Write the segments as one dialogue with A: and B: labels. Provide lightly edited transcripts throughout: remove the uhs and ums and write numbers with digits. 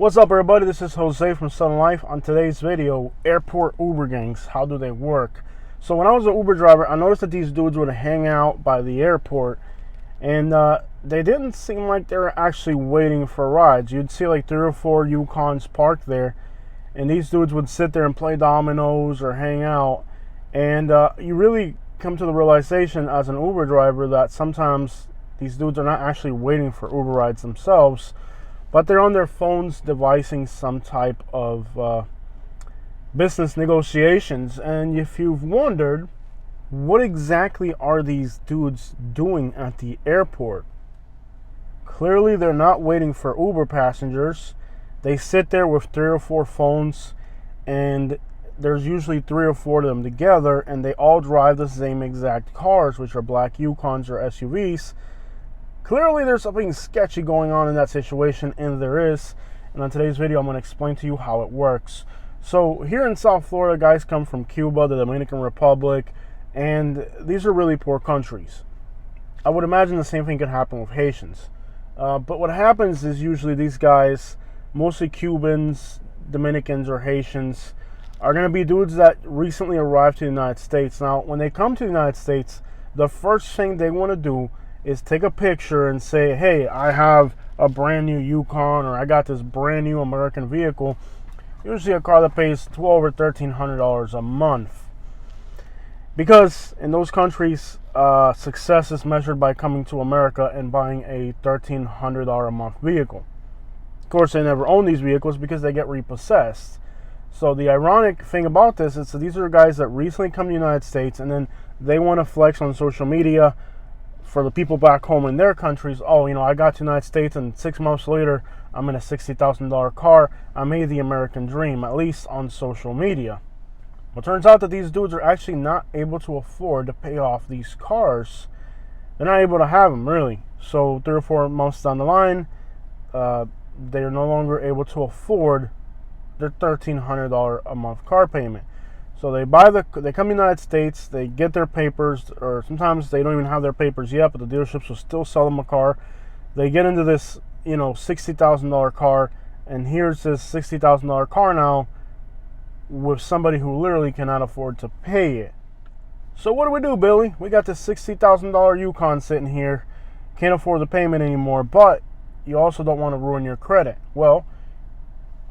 A: What's up, everybody? This is Jose from Southern Life. On today's video, airport Uber gangs, how do they work? So when I was an Uber driver, I noticed that these dudes would hang out by the airport, and they didn't seem like they were actually waiting for rides. You'd see like 3 or 4 Yukons parked there, and these dudes would sit there and play dominoes or hang out. And you really come to the realization as an Uber driver that sometimes these dudes are not actually waiting for Uber rides themselves, but they're on their phones devising some type of business negotiations. And if you've wondered, what exactly are these dudes doing at the airport? Clearly, they're not waiting for Uber passengers. They sit there with 3 or 4 phones, and there's usually 3 or 4 of them together, and they all drive the same exact cars, which are black Yukons or SUVs. Clearly, there's something sketchy going on in that situation, and there is. And on today's video, I'm going to explain to you how it works. So here in South Florida, guys come from Cuba, the Dominican Republic, and these are really poor countries. I would imagine the same thing could happen with Haitians. But what happens is usually these guys, mostly Cubans, Dominicans, or Haitians, are going to be dudes that recently arrived to the United States. Now, when they come to the United States, the first thing they want to do is take a picture and say, hey, I have a brand new Yukon, or I got this brand new American vehicle, usually a car that pays $1,200 or $1,300 a month. Because in those countries, success is measured by coming to America and buying a $1,300 a month vehicle. Of course, they never own these vehicles because they get repossessed. So the ironic thing about this is that these are guys that recently come to the United States, and then they want to flex on social media for the people back home in their countries. Oh, you know, I got to the United States, and 6 months later, I'm in a $60,000 car. I made the American dream, at least on social media. Well, it turns out that these dudes are actually not able to afford to pay off these cars. They're not able to have them, really. So 3 or 4 months down the line, they're no longer able to afford their $1,300 a month car payment. So they come to the United States, they get their papers, or sometimes they don't even have their papers yet, but the dealerships will still sell them a car. They get into this, $60,000 car, and here's this $60,000 car now with somebody who literally cannot afford to pay it. So what do we do, Billy? We got this $60,000 Yukon sitting here, can't afford the payment anymore, but you also don't want to ruin your credit. Well,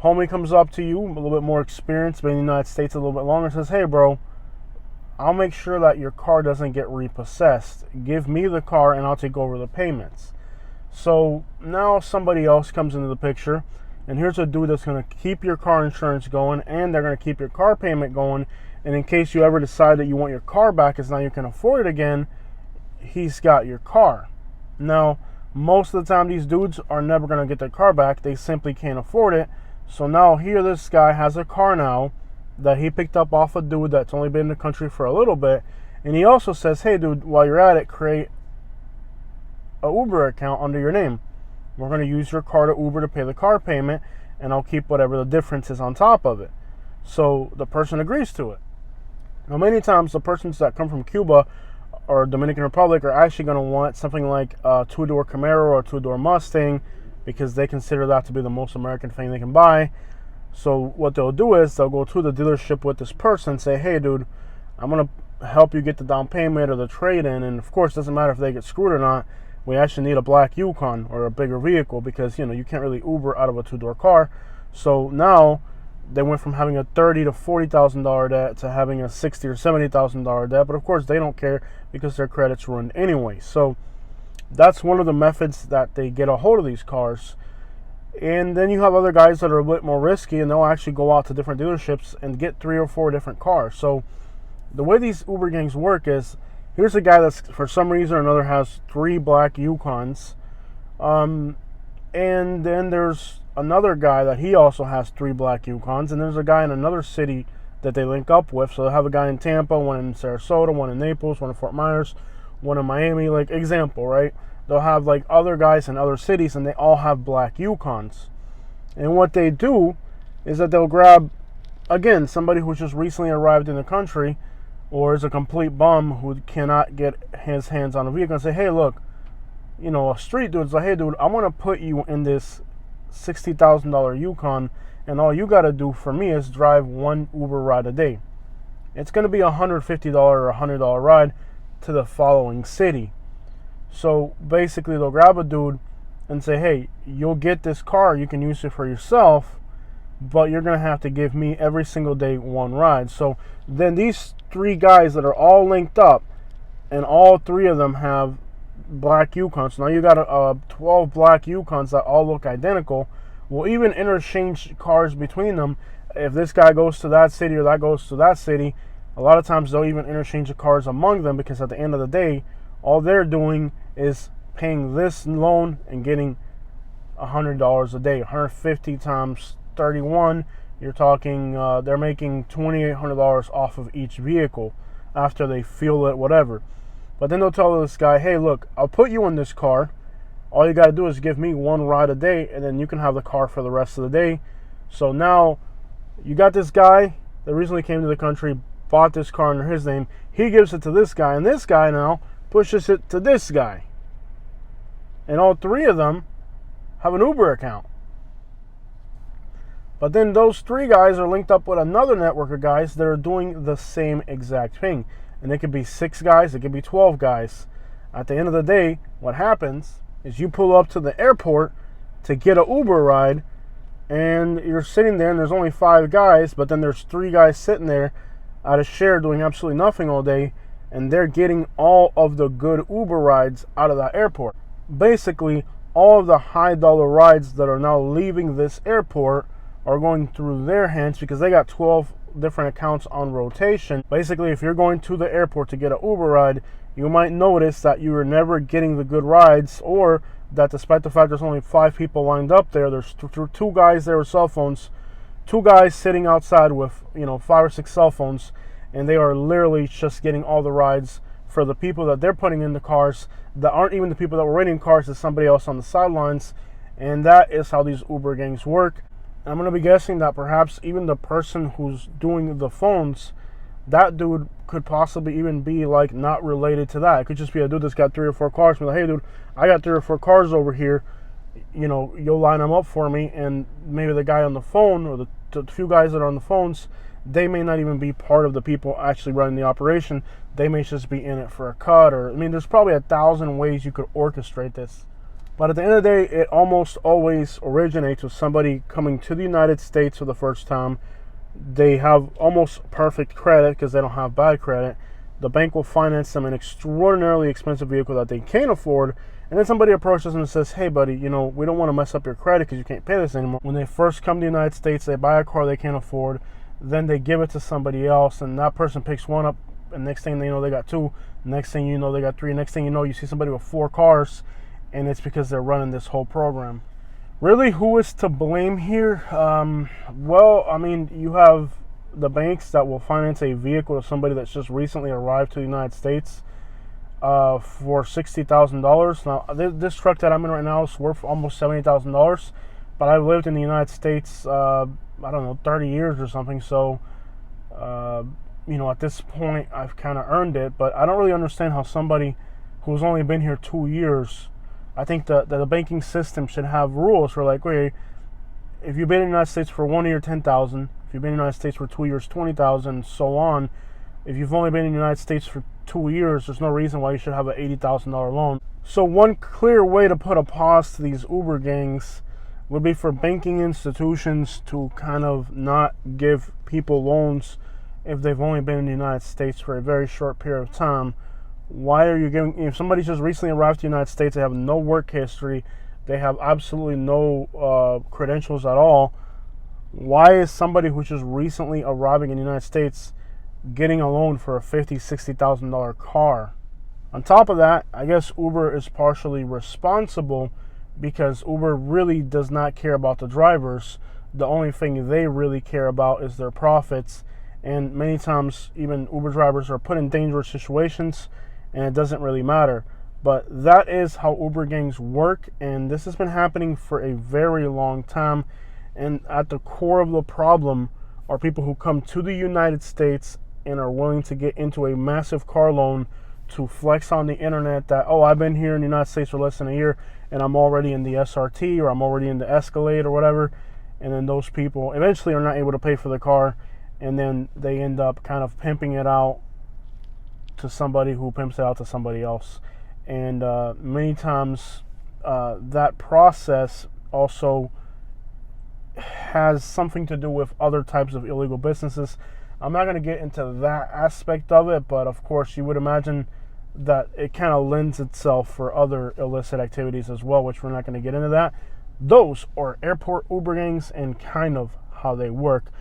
A: homie comes up to you, a little bit more experienced, been in the United States a little bit longer, says, hey, bro, I'll make sure that your car doesn't get repossessed. Give me the car and I'll take over the payments. So now somebody else comes into the picture, and here's a dude that's going to keep your car insurance going, and they're going to keep your car payment going. And in case you ever decide that you want your car back because now you can afford it again, he's got your car. Now, most of the time, these dudes are never going to get their car back. They simply can't afford it. So now here this guy has a car now that he picked up off a dude that's only been in the country for a little bit. And he also says, hey, dude, while you're at it, create a Uber account under your name. We're going to use your car to Uber to pay the car payment, and I'll keep whatever the difference is on top of it. So the person agrees to it. Now, many times the persons that come from Cuba or Dominican Republic are actually going to want something like a 2-door Camaro or a 2-door Mustang, because they consider that to be the most American thing they can buy. So what they'll do is they'll go to the dealership with this person and say, hey, dude, I'm going to help you get the down payment or the trade-in. And of course, it doesn't matter if they get screwed or not. We actually need a black Yukon or a bigger vehicle because, you can't really Uber out of a 2-door car. So now they went from having a $30,000 to $40,000 debt to having a $60,000 or $70,000 debt. But of course, they don't care because their credit's ruined anyway. So that's one of the methods that they get a hold of these cars. And then you have other guys that are a bit more risky, and they'll actually go out to different dealerships and get 3 or 4 different cars. So the way these Uber gangs work is, here's a guy that's for some reason or another has 3 black Yukons. And then there's another guy that he also has 3 black Yukons. And there's a guy in another city that they link up with. So they'll have a guy in Tampa, one in Sarasota, one in Naples, one in Fort Myers, one in Miami, like example, right? They'll have like other guys in other cities, and they all have black Yukons. And what they do is that they'll grab, again, somebody who's just recently arrived in the country or is a complete bum who cannot get his hands on a vehicle and say, hey, look, a street dude's like, hey, dude, I want to put you in this $60,000 Yukon, and all you got to do for me is drive one Uber ride a day. It's going to be a $150 or $100 ride to the following city. So basically, they'll grab a dude and say, hey, you'll get this car, you can use it for yourself, but you're going to have to give me every single day one ride. So then these three guys that are all linked up, and all three of them have black Yukons. Now you got 12 black Yukons that all look identical. We'll even interchange cars between them. If this guy goes to that city or that goes to that city, a lot of times they'll even interchange the cars among them, because at the end of the day, all they're doing is paying this loan and getting $100 a day. 150 times 31, you're talking they're making $2,800 off of each vehicle after they fuel it, whatever. But then they'll tell this guy, hey, look, I'll put you in this car. All you got to do is give me one ride a day, and then you can have the car for the rest of the day. So now you got this guy that recently came to the country, bought this car under his name. He gives it to this guy, and this guy now pushes it to this guy. And all three of them have an Uber account. But then those three guys are linked up with another network of guys that are doing the same exact thing. And it could be 6 guys, it could be 12 guys. At the end of the day, what happens is you pull up to the airport to get an Uber ride, and you're sitting there and there's only 5 guys, but then there's 3 guys sitting there at a share doing absolutely nothing all day, and they're getting all of the good Uber rides out of that airport. Basically, all of the high dollar rides that are now leaving this airport are going through their hands, because they got 12 different accounts on rotation. Basically, if you're going to the airport to get an Uber ride, you might notice that you are never getting the good rides, or that despite the fact there's only 5 people lined up there, there's 2 guys there with cell phones, 2 guys sitting outside with 5 or 6 cell phones, and they are literally just getting all the rides for the people that they're putting in the cars that aren't even the people that were waiting in cars. It's somebody else on the sidelines. And that is how these Uber gangs work. I'm going to be guessing that perhaps even the person who's doing the phones, that dude could possibly even be like not related to that. It could just be a dude that's got 3 or 4 cars. Be like, hey dude, I got 3 or 4 cars over here. You'll line them up for me. And maybe the guy on the phone, or the few guys that are on the phones, they may not even be part of the people actually running the operation. They may just be in it for a cut, or there's probably 1,000 ways you could orchestrate this. But at the end of the day, it almost always originates with somebody coming to the United States for the first time. They have almost perfect credit because they don't have bad credit. The bank will finance them an extraordinarily expensive vehicle that they can't afford. And then somebody approaches them and says, hey buddy, we don't want to mess up your credit because you can't pay this anymore. When they first come to the United States, they buy a car they can't afford. Then they give it to somebody else, and that person picks one up, and next thing they know, they got 2. Next thing you know, they got 3. Next thing you know, you see somebody with 4 cars, and it's because they're running this whole program. Really, who is to blame here? You have the banks that will finance a vehicle to somebody that's just recently arrived to the United States for $60,000. Now, this truck that I'm in right now is worth almost $70,000, but I've lived in the United States 30 years or something. So, at this point, I've kind of earned it. But I don't really understand how somebody who's only been here 2 years, I think that the banking system should have rules for like, wait, if you've been in the United States for 1 year, $10,000. If you've been in the United States for 2 years, $20,000, and so on. If you've only been in the United States for 2 years, there's no reason why you should have an $80,000 loan. So one clear way to put a pause to these Uber gangs would be for banking institutions to kind of not give people loans if they've only been in the United States for a very short period of time. Why are you giving, if somebody just recently arrived to the United States, they have no work history, they have absolutely no credentials at all, why is somebody who's just recently arriving in the United States getting a loan for a $50,000, $60,000 car? On top of that, I guess Uber is partially responsible because Uber really does not care about the drivers. The only thing they really care about is their profits. And many times, even Uber drivers are put in dangerous situations, and it doesn't really matter. But that is how Uber gangs work, and this has been happening for a very long time. And at the core of the problem are people who come to the United States and are willing to get into a massive car loan to flex on the internet that, oh, I've been here in the United States for less than a year, and I'm already in the SRT or I'm already in the Escalade or whatever, and then those people eventually are not able to pay for the car, and then they end up kind of pimping it out to somebody who pimps it out to somebody else. And many times that process also has something to do with other types of illegal businesses. I'm not going to get into that aspect of it, but of course you would imagine that it kind of lends itself for other illicit activities as well, which we're not going to get into that. Those are airport Uber gangs and kind of how they work.